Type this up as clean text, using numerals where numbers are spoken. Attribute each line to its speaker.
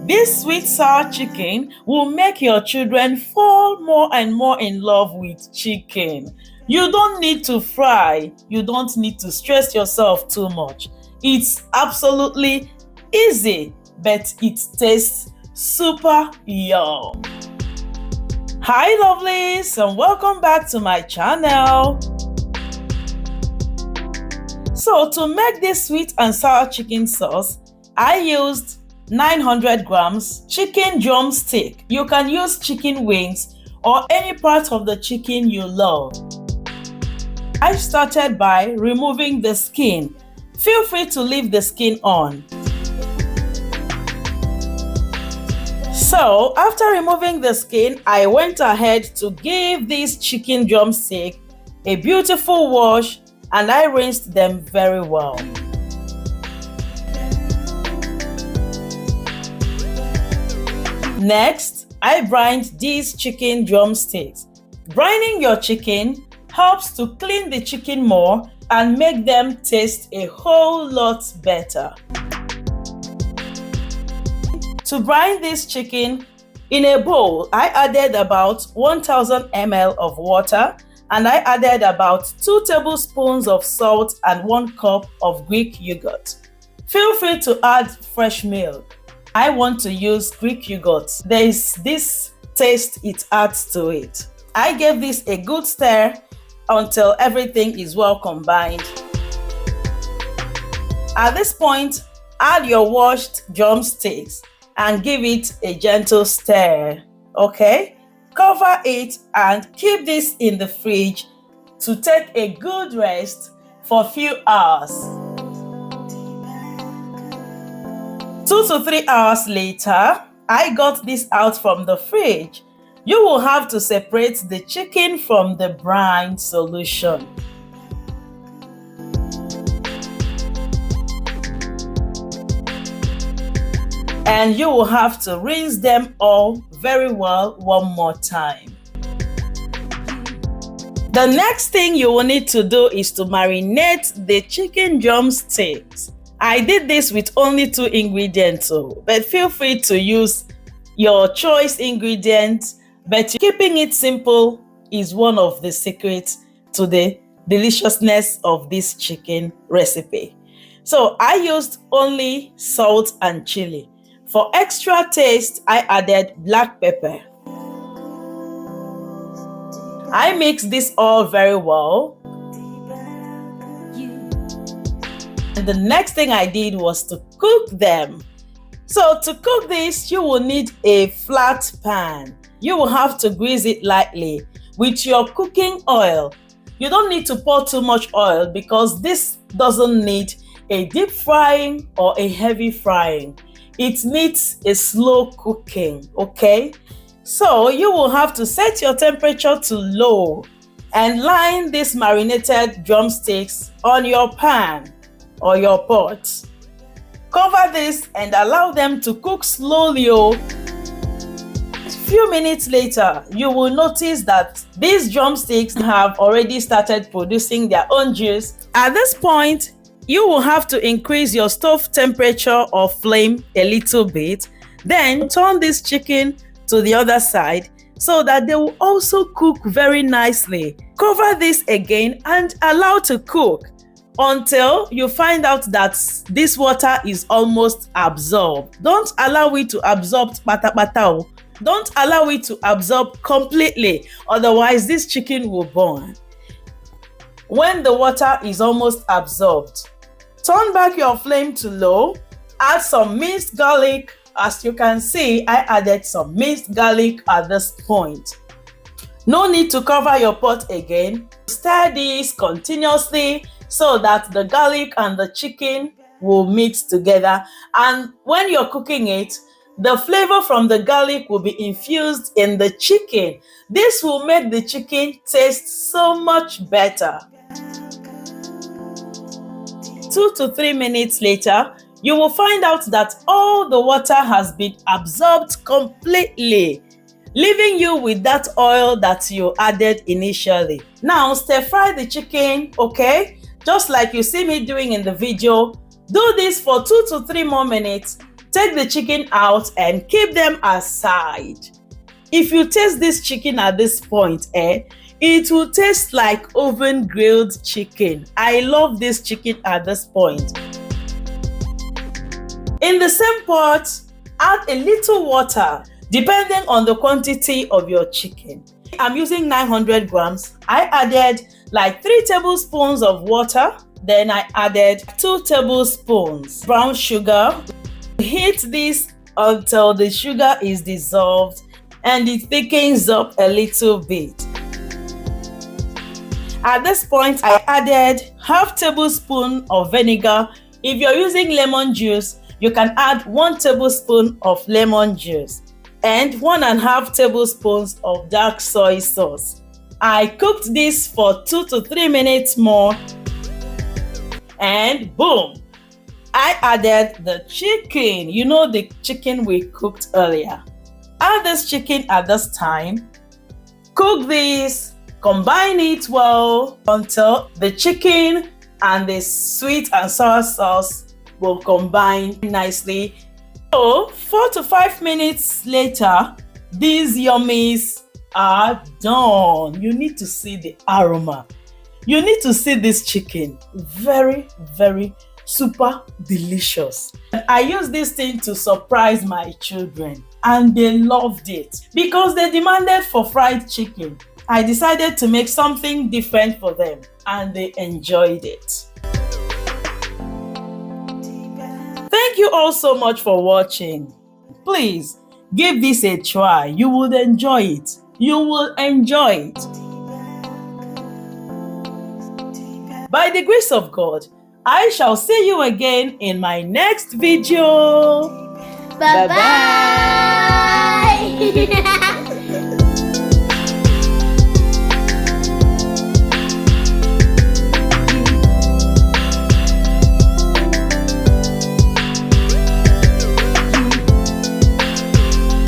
Speaker 1: This sweet sour chicken will make your children fall more and more in love with chicken. You don't need to fry. You don't need to stress yourself too much. It's absolutely easy, but it tastes super yum. Hi lovelies, and welcome back to my channel. So to make this sweet and sour chicken sauce, I used 900 grams chicken drumstick. You can use chicken wings or any part of the chicken you love. I started by removing the skin. Feel free to leave the skin on. So after removing the skin, I went ahead to give this chicken drumstick a beautiful wash, and I rinsed them very well. Next, I brined these chicken drumsticks. Brining your chicken helps to clean the chicken more and make them taste a whole lot better. To brine this chicken, in a bowl, I added about 1000 ml of water, and I added about 2 tablespoons of salt and 1 cup of Greek yogurt. Feel free to add fresh milk. I want to use Greek yogurt. There is this taste it adds to it. I gave this a good stir until everything is well combined. At this point, add your washed drumsticks and give it a gentle stir. Okay? Cover it and keep this in the fridge to take a good rest for a few hours. 2 to 3 hours later, I got this out from the fridge. You will have to separate the chicken from the brine solution. And you will have to rinse them all very well one more time. The next thing you will need to do is to marinate the chicken drumsticks. I did this with only 2 ingredients, but feel free to use your choice ingredients, but keeping it simple is one of the secrets to the deliciousness of this chicken recipe. So I used only salt and chili. For extra taste, I added black pepper. I mixed this all very well. And the next thing I did was to cook them. So to cook this, you will need a flat pan. You will have to grease it lightly with your cooking oil. You don't need to pour too much oil because this doesn't need a deep frying or a heavy frying. It needs a slow cooking, okay? So you will have to set your temperature to low and line these marinated drumsticks on your pan or your pot. Cover this and allow them to cook slowly. A few minutes later, you will notice that these drumsticks have already started producing their own juice. At this point, you will have to increase your stove temperature or flame a little bit. Then turn this chicken to the other side so that they will also cook very nicely. Cover this again and allow to cook until you find out that this water is almost absorbed. Don't allow it to absorb pata. Don't allow it to absorb completely, otherwise this chicken will burn. When the water is almost absorbed, turn back your flame to low, add some minced garlic. As you can see, I added some minced garlic at this point. No need to cover your pot again. Stir this continuously so that the garlic and the chicken will mix together. And when you're cooking it, the flavor from the garlic will be infused in the chicken. This will make the chicken taste so much better. 2 to 3 minutes later, you will find out that all the water has been absorbed completely, leaving you with that oil that you added initially. Now stir fry the chicken, okay? just like you see me doing in the video. Do this for 2 to 3 more minutes. Take the chicken out and keep them aside. If you taste this chicken at this point, it will taste like oven grilled chicken. I love this chicken at this point. In the same pot, add a little water depending on the quantity of your chicken. I'm using 900 grams. I added like 3 tablespoons of water. Then I added 2 tablespoons brown sugar. Heat this until the sugar is dissolved and it thickens up a little bit. At this point, I added half tablespoon of vinegar. If you're using lemon juice, you can add 1 tablespoon of lemon juice and 1.5 tablespoons of dark soy sauce. I cooked this for 2 to 3 minutes more and boom, I added the chicken. You know, the chicken we cooked earlier. Add this chicken at this time. Cook this, combine it well until the chicken and the sweet and sour sauce will combine nicely. So 4 to 5 minutes later, these yummies are done. You need to see the aroma. You need to see this chicken. Very, very super delicious. I used this thing to surprise my children and they loved it because they demanded for fried chicken. I decided to make something different for them and they enjoyed it. Thank you all so much for watching. Please give this a try. You will enjoy it. You will enjoy it. By the grace of God, I shall see you again in my next video.
Speaker 2: Bye-bye.